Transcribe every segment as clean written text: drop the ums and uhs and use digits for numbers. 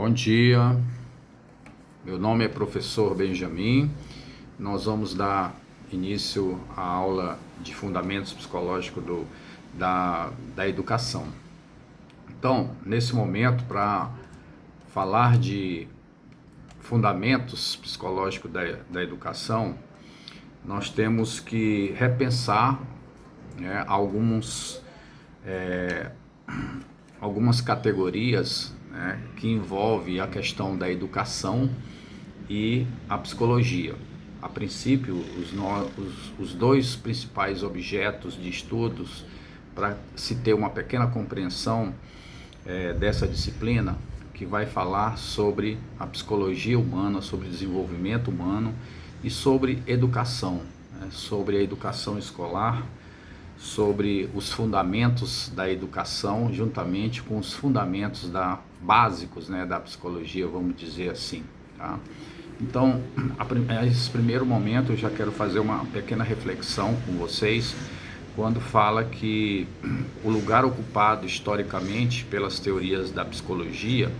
Bom dia, meu nome é professor Benjamin. Nós vamos dar início à aula de fundamentos psicológicos da educação. Então, nesse momento, para falar de fundamentos psicológicos da educação, nós temos que repensar, né, algumas categorias, né, que envolvem a questão da educação e a psicologia. A princípio, os dois principais objetos de estudos para se ter uma pequena compreensão dessa disciplina, que vai falar sobre a psicologia humana, sobre desenvolvimento humano e sobre educação, né, sobre a educação escolar, sobre os fundamentos da educação, juntamente com os fundamentos básicos, né, da psicologia, vamos dizer assim, tá? Então, nesse primeiro momento, eu já quero fazer uma pequena reflexão com vocês, quando fala que o lugar ocupado historicamente pelas teorias da psicologia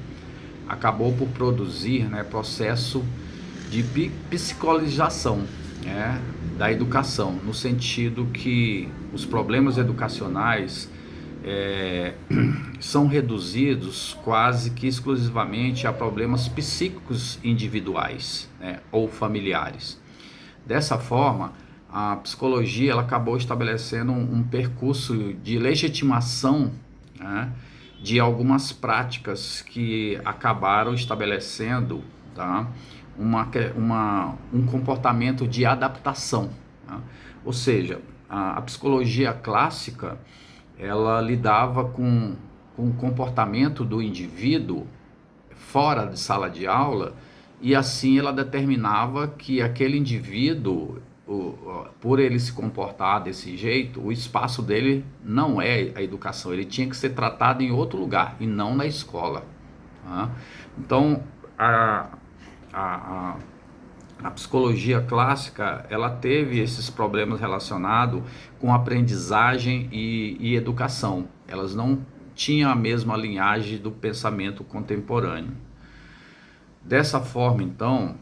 acabou por produzir, né, processo de psicologização, né, da educação, no sentido que os problemas educacionais são reduzidos quase que exclusivamente a problemas psíquicos individuais, né, ou familiares. Dessa forma, a psicologia ela acabou estabelecendo um percurso de legitimação, né, de algumas práticas que acabaram estabelecendo, tá, um comportamento de adaptação, tá? Ou seja, a psicologia clássica ela lidava com o comportamento do indivíduo fora de sala de aula, e assim ela determinava que aquele indivíduo, por ele se comportar desse jeito, o espaço dele não é a educação, ele tinha que ser tratado em outro lugar e não na escola, tá? Então, a psicologia clássica ela teve esses problemas relacionados com aprendizagem e educação. Elas não tinham a mesma linhagem do pensamento contemporâneo. Dessa forma, então,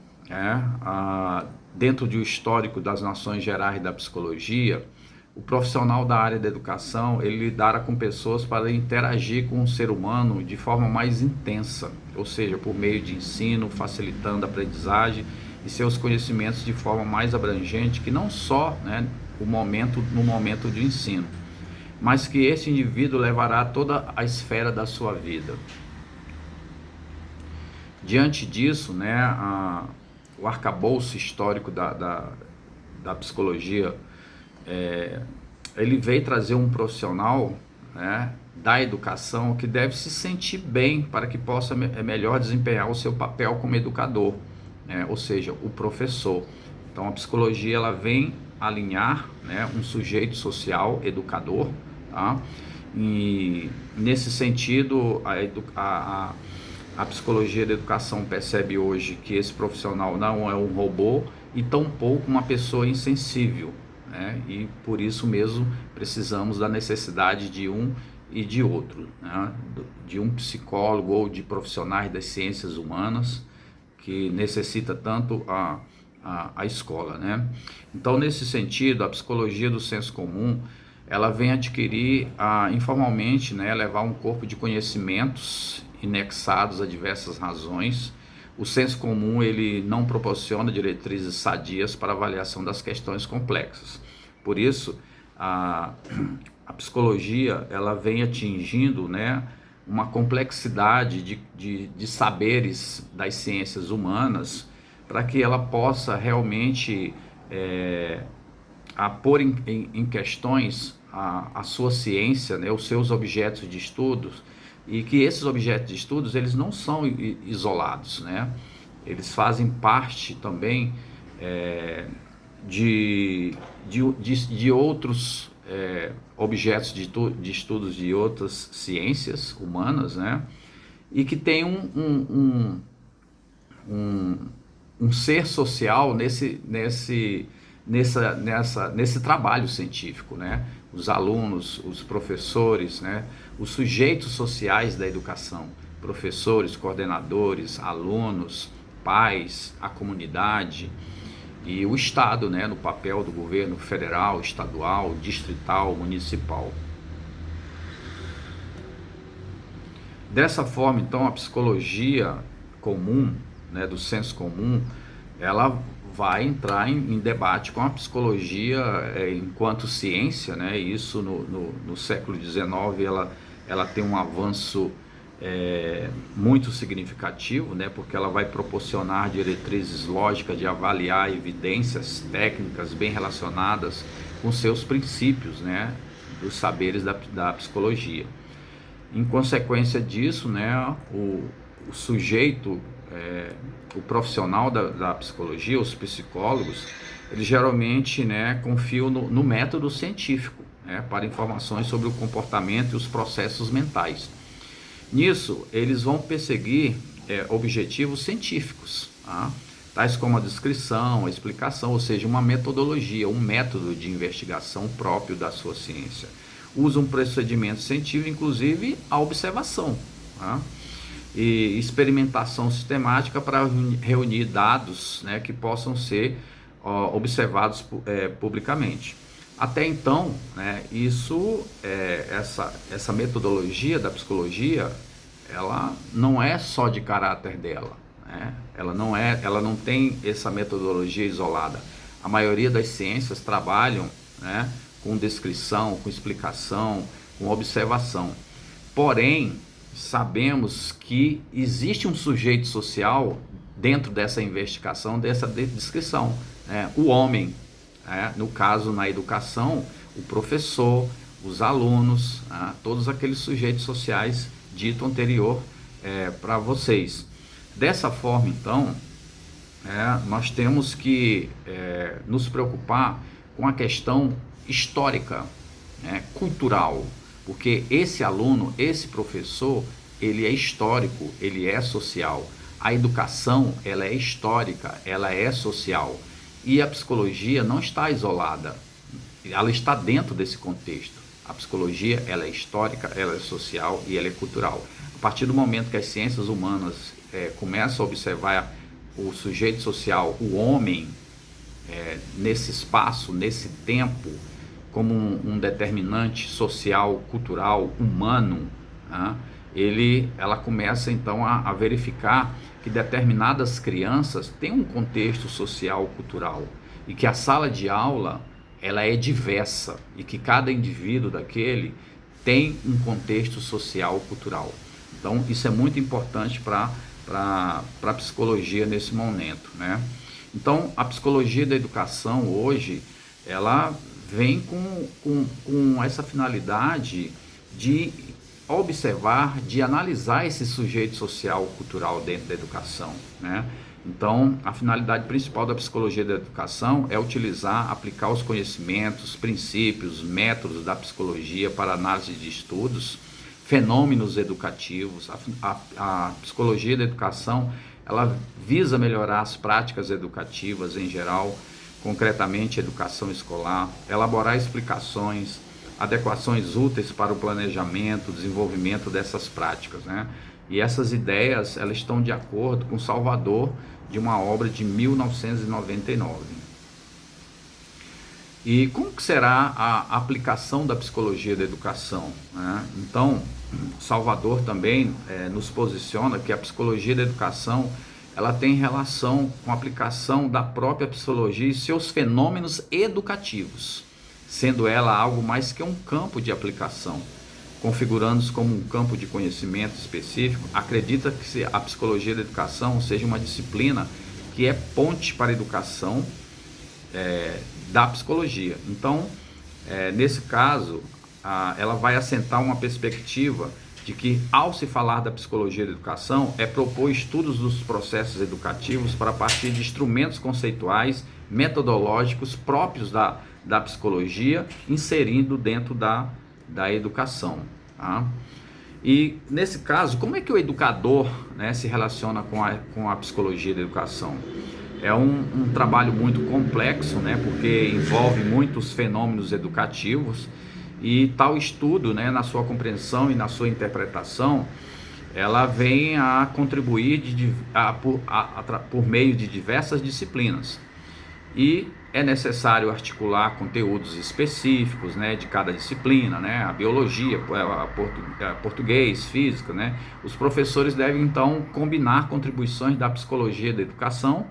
dentro do histórico das Nações Gerais da Psicologia, o profissional da área da educação, ele lidara com pessoas para interagir com o ser humano de forma mais intensa, ou seja, por meio de ensino, facilitando a aprendizagem e seus conhecimentos de forma mais abrangente, que não só, né, no momento de ensino, mas que esse indivíduo levará toda a esfera da sua vida. Diante disso, né, o arcabouço histórico da psicologia, ele veio trazer um profissional, né, da educação que deve se sentir bem para que possa melhor desempenhar o seu papel como educador, né, ou seja, o professor. Então a psicologia ela vem alinhar, né, um sujeito social educador, tá? E nesse sentido a psicologia da educação percebe hoje que esse profissional não é um robô e tampouco uma pessoa insensível, né? E por isso mesmo precisamos da necessidade de um e de outro, né? De um psicólogo ou de profissionais das ciências humanas, que necessita tanto a escola, né? Então, nesse sentido, a psicologia do senso comum ela vem adquirir informalmente, né, levar um corpo de conhecimentos inexados a diversas razões. O senso comum ele não proporciona diretrizes sadias para avaliação das questões complexas. Por isso, a psicologia ela vem atingindo, né, uma complexidade de saberes das ciências humanas, para que ela possa realmente pôr em questões a sua ciência, né, os seus objetos de estudos, e que esses objetos de estudos eles não são isolados, né? Eles fazem parte também de outros objetos de estudos de outras ciências humanas, né? E que tem um ser social nesse trabalho científico, né? Os alunos, os professores, né? Os sujeitos sociais da educação, professores, coordenadores, alunos, pais, a comunidade e o Estado, né, no papel do governo federal, estadual, distrital, municipal. Dessa forma, então, a psicologia comum, né, do senso comum, ela vai entrar em debate com a psicologia enquanto ciência, né? Isso no século XIX ela tem um avanço muito significativo, né? Porque ela vai proporcionar diretrizes lógicas de avaliar evidências técnicas bem relacionadas com seus princípios, né? Dos saberes da psicologia. Em consequência disso, né, o sujeito, o profissional da psicologia, os psicólogos, eles geralmente, né, confiam no método científico, né, para informações sobre o comportamento e os processos mentais. Nisso, eles vão perseguir objetivos científicos, tá? Tais como a descrição, a explicação, ou seja, uma metodologia, um método de investigação próprio da sua ciência. Usa um procedimento científico, inclusive a observação, tá? E experimentação sistemática para reunir dados, né, que possam ser observados publicamente. Até então, né, essa metodologia da psicologia, ela não é só de caráter dela, né? Ela não tem essa metodologia isolada. A maioria das ciências trabalham, né, com descrição, com explicação, com observação. Porém, sabemos que existe um sujeito social dentro dessa investigação, dessa descrição, né? O homem, né? No caso, na educação, o professor, os alunos, né? Todos aqueles sujeitos sociais dito anterior para vocês. Dessa forma, então, nós temos que nos preocupar com a questão histórica, né, cultural, porque esse aluno, esse professor, ele é histórico, ele é social. A educação, ela é histórica, ela é social. E a psicologia não está isolada, ela está dentro desse contexto. A psicologia, ela é histórica, ela é social e ela é cultural. A partir do momento que as ciências humanas começam a observar o sujeito social, o homem, nesse espaço, nesse tempo, como um determinante social, cultural, humano, né? Ela começa então a verificar que determinadas crianças têm um contexto social, cultural, e que a sala de aula ela é diversa e que cada indivíduo daquele tem um contexto social, cultural. Então isso é muito importante para a psicologia nesse momento, né? Então a psicologia da educação hoje ela vem com essa finalidade de observar, de analisar esse sujeito social cultural dentro da educação, né? Então, a finalidade principal da psicologia da educação é utilizar, aplicar os conhecimentos, princípios, métodos da psicologia para análise de estudos, fenômenos educativos. A psicologia da educação, ela visa melhorar as práticas educativas em geral, concretamente educação escolar, elaborar explicações, adequações úteis para o planejamento, desenvolvimento dessas práticas, né? E essas ideias, elas estão de acordo com Salvador, de uma obra de 1999. E como que será a aplicação da psicologia da educação, né? Então, Salvador também nos posiciona que a psicologia da educação ela tem relação com a aplicação da própria psicologia e seus fenômenos educativos, sendo ela algo mais que um campo de aplicação, configurando-se como um campo de conhecimento específico. Acredita que a psicologia da educação seja uma disciplina que é ponte para a educação da psicologia. Então, nesse caso, ela vai assentar uma perspectiva de que, ao se falar da psicologia da educação, propor estudos dos processos educativos para partir de instrumentos conceituais, metodológicos próprios da psicologia, inserindo dentro da educação, tá? E, nesse caso, como é que o educador, né, se relaciona com a psicologia da educação? É um trabalho muito complexo, né, porque envolve muitos fenômenos educativos. E tal estudo, né, na sua compreensão e na sua interpretação, ela vem a contribuir por meio de diversas disciplinas. E é necessário articular conteúdos específicos, né, de cada disciplina, né, a biologia, português, física, né. Os professores devem então combinar contribuições da psicologia da educação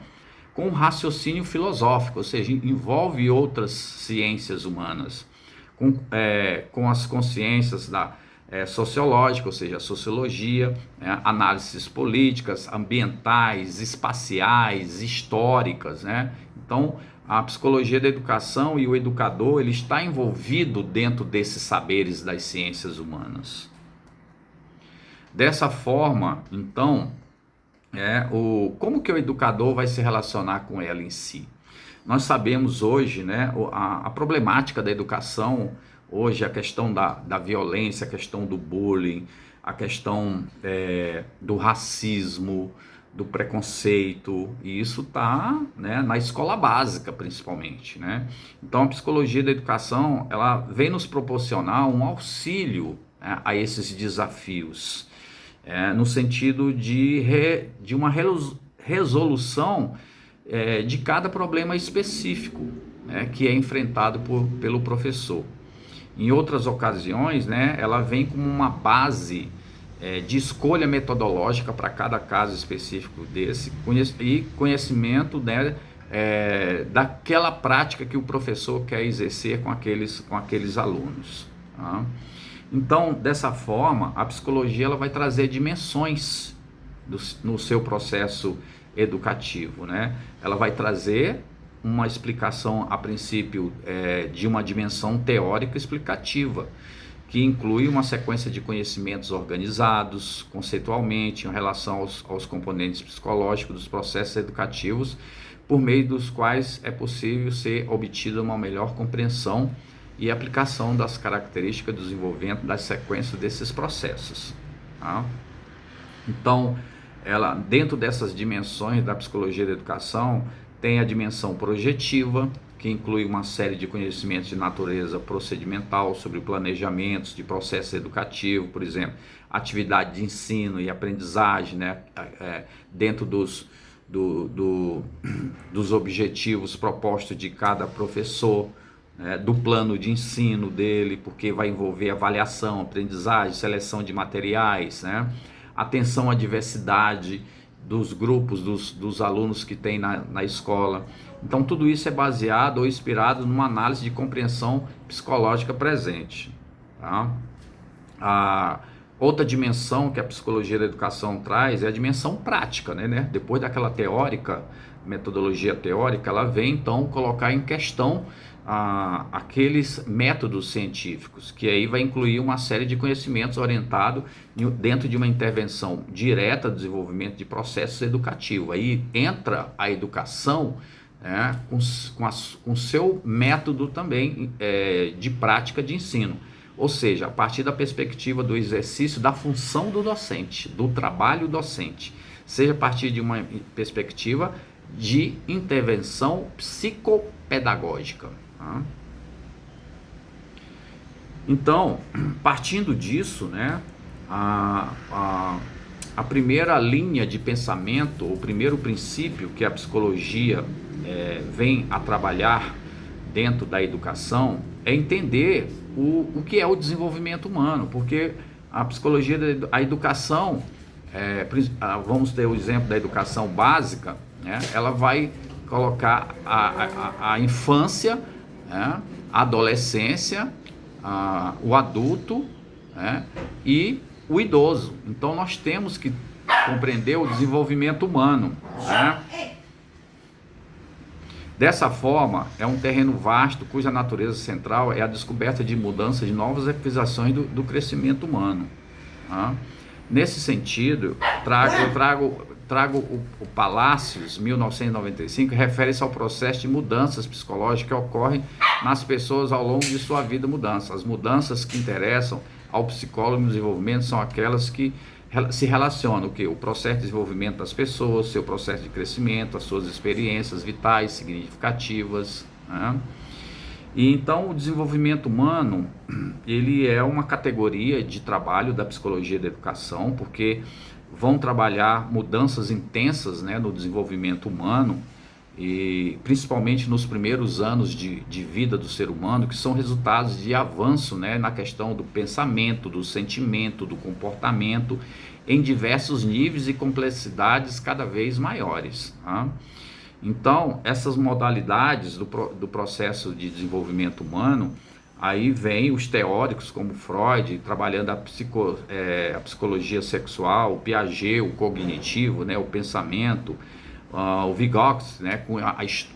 com o raciocínio filosófico, ou seja, envolve outras ciências humanas, com as consciências sociológica, ou seja, a sociologia, análises políticas, ambientais, espaciais, históricas, né? Então, a psicologia da educação e o educador, ele está envolvido dentro desses saberes das ciências humanas. Dessa forma, então, como que o educador vai se relacionar com ela em si? Nós sabemos hoje, né, a problemática da educação, hoje a questão da violência, a questão do bullying, a questão do racismo, do preconceito, e isso está, né, na escola básica principalmente, né? Então a psicologia da educação, ela vem nos proporcionar um auxílio, né, a esses desafios, no sentido de uma resolução de cada problema específico, né, que é enfrentado pelo professor. Em outras ocasiões, né, ela vem como uma base de escolha metodológica para cada caso específico desse, e conhecimento, né, daquela prática que o professor quer exercer com aqueles alunos. Tá? Então, dessa forma, a psicologia ela vai trazer dimensões no seu processo educativo, né? Ela vai trazer uma explicação, a princípio, de uma dimensão teórica explicativa, que inclui uma sequência de conhecimentos organizados conceitualmente em relação aos componentes psicológicos dos processos educativos, por meio dos quais é possível ser obtida uma melhor compreensão e aplicação das características do desenvolvimento das sequências desses processos. Tá? Então, ela, dentro dessas dimensões da psicologia da educação, tem a dimensão projetiva, que inclui uma série de conhecimentos de natureza procedimental sobre planejamentos de processo educativo, por exemplo, atividade de ensino e aprendizagem, né, dentro dos objetivos propostos de cada professor, né, do plano de ensino dele, porque vai envolver avaliação, aprendizagem, seleção de materiais, né, atenção à diversidade dos grupos, dos alunos que tem na escola. Então tudo isso é baseado ou inspirado numa análise de compreensão psicológica presente. Tá? A outra dimensão que a psicologia da educação traz é a dimensão prática, né? Depois daquela teórica, metodologia teórica, ela vem então colocar em questão aqueles métodos científicos, que aí vai incluir uma série de conhecimentos orientados dentro de uma intervenção direta do desenvolvimento de processos educativos. Aí entra a educação, né, com seu método também de prática de ensino, ou seja, a partir da perspectiva do exercício da função do docente, do trabalho docente, seja a partir de uma perspectiva de intervenção psicopedagógica. Tá? Então, partindo disso, né, a primeira linha de pensamento, o primeiro princípio que a psicologia vem a trabalhar dentro da educação é entender o que é o desenvolvimento humano, porque a psicologia, a educação, vamos ter o exemplo da educação básica, né, ela vai colocar a infância, né, a adolescência, o adulto, né, e o idoso. Então nós temos que compreender o desenvolvimento humano, né? Dessa forma, é um terreno vasto cuja natureza central é a descoberta de mudanças, de novas aquisições do crescimento humano. Tá? Nesse sentido, trago o Palácios, 1995, que refere-se ao processo de mudanças psicológicas que ocorrem nas pessoas ao longo de sua vida. As mudanças que interessam ao psicólogo no desenvolvimento são aquelas que se relacionam o processo de desenvolvimento das pessoas, seu processo de crescimento, as suas experiências vitais significativas, né? E então o desenvolvimento humano, ele é uma categoria de trabalho da psicologia da educação, porque vão trabalhar mudanças intensas, né, no desenvolvimento humano, e principalmente nos primeiros anos de vida do ser humano, que são resultados de avanço, né, na questão do pensamento, do sentimento, do comportamento, em diversos níveis e complexidades cada vez maiores, tá? Então, essas modalidades do processo de desenvolvimento humano, aí vem os teóricos como Freud, trabalhando a psicologia sexual, o Piaget, o cognitivo, né, o pensamento, o Vygotsky, né, com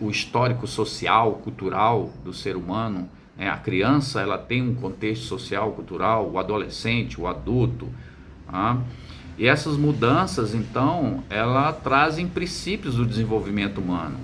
o histórico social, cultural do ser humano, né, a criança ela tem um contexto social, cultural, o adolescente, o adulto, tá? E essas mudanças, então, ela trazem princípios do desenvolvimento humano,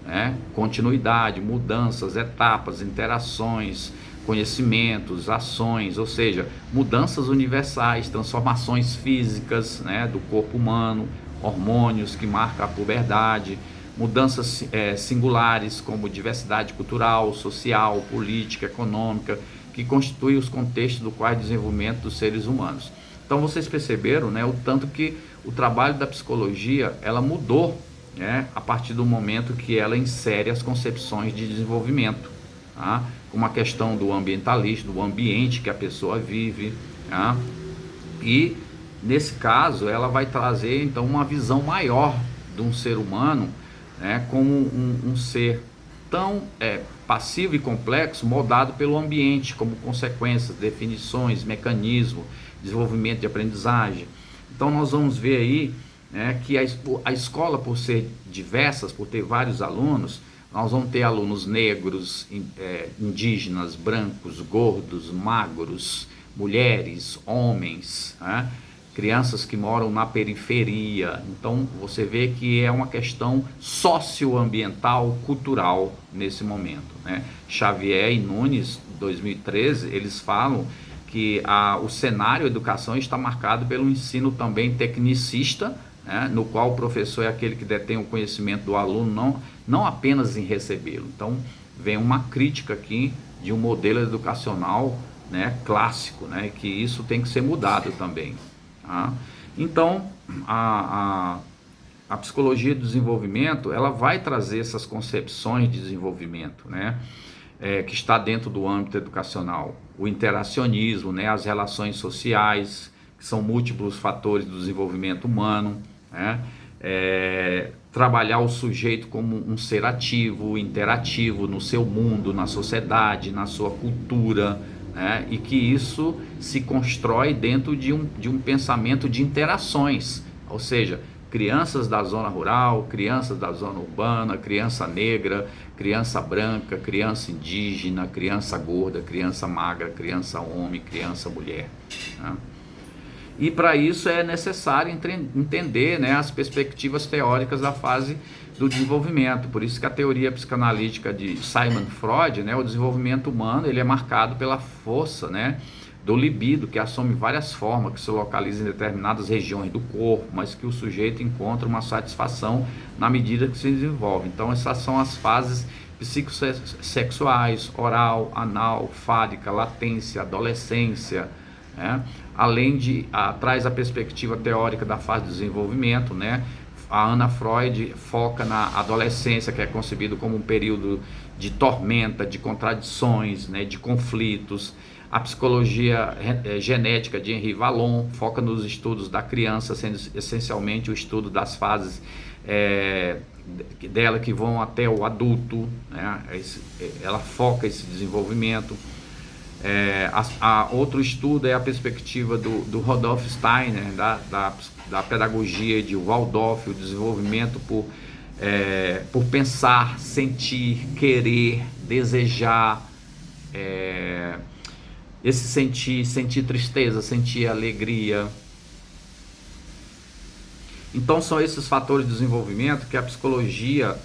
né? Continuidade, mudanças, etapas, interações, conhecimentos, ações, ou seja, mudanças universais, transformações físicas, né, do corpo humano, hormônios que marcam a puberdade, mudanças singulares como diversidade cultural, social, política, econômica, que constituem os contextos do qual é o desenvolvimento dos seres humanos. Então vocês perceberam, né, o tanto que o trabalho da psicologia ela mudou, né, a partir do momento que ela insere as concepções de desenvolvimento, tá? Como a questão do ambientalista, do ambiente que a pessoa vive, tá? E nesse caso ela vai trazer então uma visão maior de um ser humano, né, como um ser tão passivo e complexo, moldado pelo ambiente, como consequências, definições, mecanismos, desenvolvimento de aprendizagem. Então nós vamos ver aí, né, que a escola, por ser diversas, por ter vários alunos, nós vamos ter alunos negros, indígenas, brancos, gordos, magros, mulheres, homens, né? Crianças que moram na periferia. Então você vê que é uma questão socioambiental, cultural nesse momento, né? Xavier e Nunes, 2013, eles falam que o cenário educação está marcado pelo ensino também tecnicista, né, no qual o professor é aquele que detém o conhecimento do aluno, não apenas em recebê-lo. Então vem uma crítica aqui de um modelo educacional, né, clássico, né, que isso tem que ser mudado também, tá? Então a psicologia do desenvolvimento ela vai trazer essas concepções de desenvolvimento, né, que está dentro do âmbito educacional, o interacionismo, né, as relações sociais, que são múltiplos fatores do desenvolvimento humano, né, trabalhar o sujeito como um ser ativo, interativo no seu mundo, na sociedade, na sua cultura, né, e que isso se constrói dentro de um pensamento de interações, ou seja, crianças da zona rural, crianças da zona urbana, criança negra, criança branca, criança indígena, criança gorda, criança magra, criança homem, criança mulher, né? E para isso é necessário entender, né, as perspectivas teóricas da fase do desenvolvimento. Por isso que a teoria psicanalítica de Sigmund Freud, né, o desenvolvimento humano, ele é marcado pela força, né, do libido, que assume várias formas, que se localiza em determinadas regiões do corpo, mas que o sujeito encontra uma satisfação na medida que se desenvolve. Então essas são as fases psicossexuais: oral, anal, fálica, latência, adolescência, né? Além de traz a perspectiva teórica da fase de desenvolvimento, né? A Ana Freud foca na adolescência, que é concebido como um período de tormenta, de contradições, né? De conflitos. A psicologia genética de Henri Vallon foca nos estudos da criança, sendo essencialmente o estudo das fases dela que vão até o adulto, né? Ela foca esse desenvolvimento. Outro estudo é a perspectiva do Rudolf Steiner, da pedagogia de Waldorf, o desenvolvimento por pensar, sentir, querer, desejar, esse sentir tristeza, sentir alegria. Então são esses fatores de desenvolvimento que a psicologia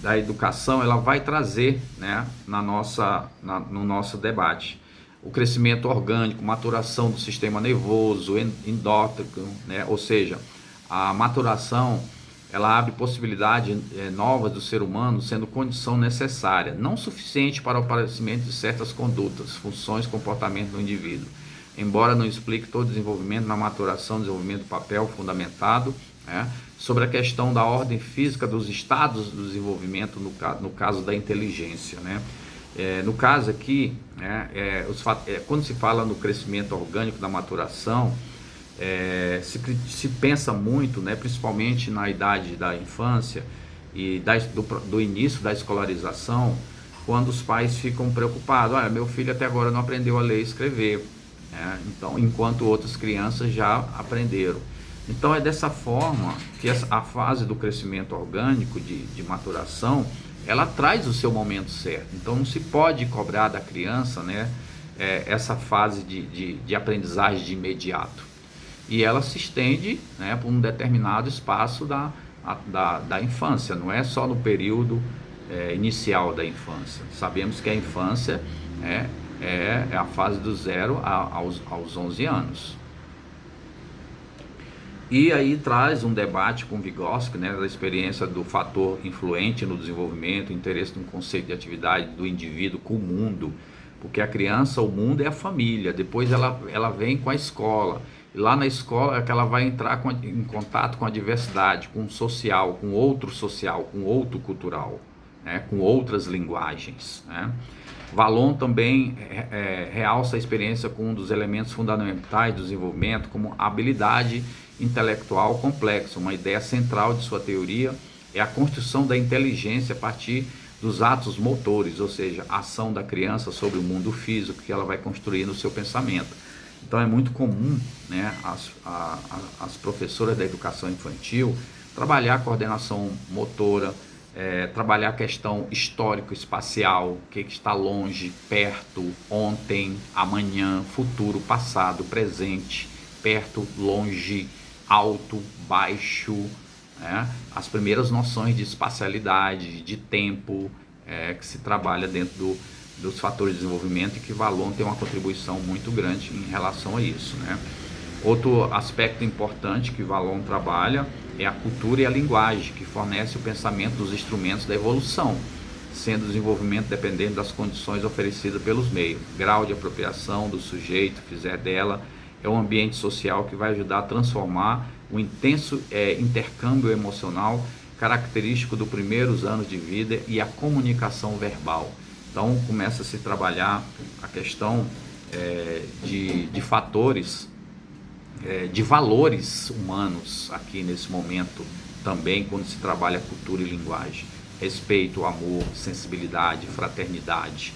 da educação ela vai trazer, né, no nosso debate. O crescimento orgânico, maturação do sistema nervoso, endócrino, né, ou seja, a maturação ela abre possibilidades novas do ser humano, sendo condição necessária, não suficiente para o aparecimento de certas condutas, funções, comportamento do indivíduo. Embora não explique todo o desenvolvimento na maturação, desenvolvimento do papel fundamentado, sobre a questão da ordem física dos estados do desenvolvimento, no caso da inteligência, no caso aqui, quando se fala no crescimento orgânico da maturação, se pensa muito, principalmente na idade da infância e do início da escolarização, quando os pais ficam preocupados, olha, meu filho até agora não aprendeu a ler e escrever, então, enquanto outras crianças já aprenderam. Então é dessa forma que a fase do crescimento orgânico de maturação, ela traz o seu momento certo. Então não se pode cobrar da criança, essa fase de aprendizagem de imediato. E ela se estende, por um determinado espaço da infância, não é só no período inicial da infância. Sabemos que a infância é a fase do 0 aos 11 anos. E aí traz um debate com Vygotsky, da experiência do fator influente no desenvolvimento, interesse no conceito de atividade do indivíduo com o mundo, porque a criança, o mundo é a família, depois ela vem com a escola, e lá na escola é que ela vai entrar em contato com a diversidade, com o social, com outro cultural, com outras linguagens, Vallon também realça a experiência com um dos elementos fundamentais do desenvolvimento, como a habilidade intelectual complexa. Uma ideia central de sua teoria é a construção da inteligência a partir dos atos motores, ou seja, a ação da criança sobre o mundo físico que ela vai construir no seu pensamento. Então é muito comum, as professoras da educação infantil trabalhar a coordenação motora, trabalhar a questão histórico-espacial, o que está longe, perto, ontem, amanhã, futuro, passado, presente, perto, longe, alto, baixo, as primeiras noções de espacialidade, de tempo, que se trabalha dentro dos fatores de desenvolvimento, e que Vallon tem uma contribuição muito grande em relação a isso. Outro aspecto importante que Vallon trabalha é a cultura e a linguagem, que fornece o pensamento dos instrumentos da evolução, sendo o desenvolvimento dependente das condições oferecidas pelos meios. Grau de apropriação do sujeito, fizer dela, é um ambiente social que vai ajudar a transformar o intenso intercâmbio emocional característico dos primeiros anos de vida e a comunicação verbal. Então começa a se trabalhar a questão de fatores, de valores humanos aqui nesse momento também, quando se trabalha cultura e linguagem. Respeito, amor, sensibilidade, fraternidade,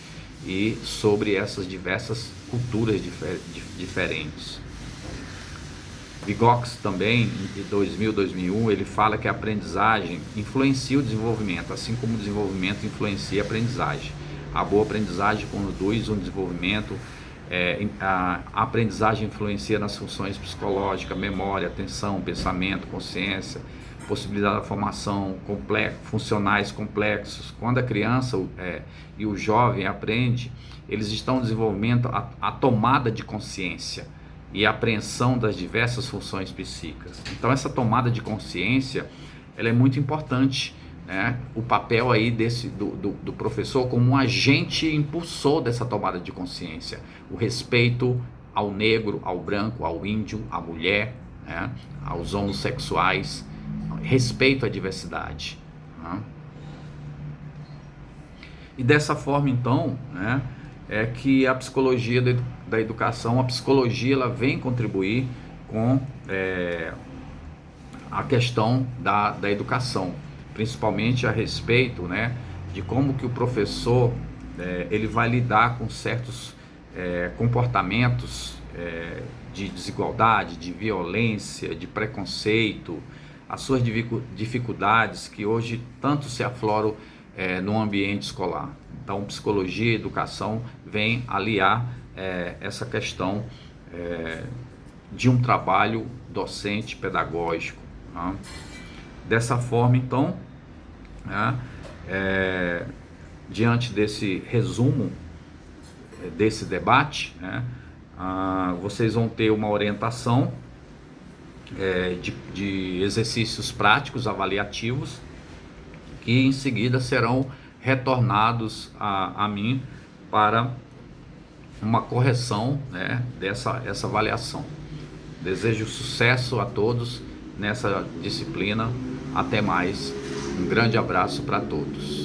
e sobre essas diversas culturas diferentes. Vygotsky também, em 2000, 2001, ele fala que a aprendizagem influencia o desenvolvimento, assim como o desenvolvimento influencia a aprendizagem. A boa aprendizagem conduz um desenvolvimento, a aprendizagem influencia nas funções psicológicas, memória, atenção, pensamento, consciência, possibilidade da formação funcionais complexos. Quando a criança e o jovem aprende, eles estão desenvolvendo a tomada de consciência e a apreensão das diversas funções psíquicas. Então essa tomada de consciência, ela é muito importante, o papel aí do professor como um agente impulsor dessa tomada de consciência, o respeito ao negro, ao branco, ao índio, à mulher, aos homossexuais, respeito à diversidade. E dessa forma, então, é que a psicologia da educação, a psicologia, ela vem contribuir com a questão da educação, principalmente a respeito, de como que o professor ele vai lidar com certos comportamentos de desigualdade, de violência, de preconceito, as suas dificuldades que hoje tanto se afloram no ambiente escolar. Então, psicologia e educação vem aliar essa questão de um trabalho docente pedagógico. Dessa forma, então, diante desse resumo desse debate, vocês vão ter uma orientação de exercícios práticos avaliativos, que em seguida serão retornados a mim para uma correção, né, essa avaliação. Desejo sucesso a todos nessa disciplina. Até mais. Um grande abraço para todos.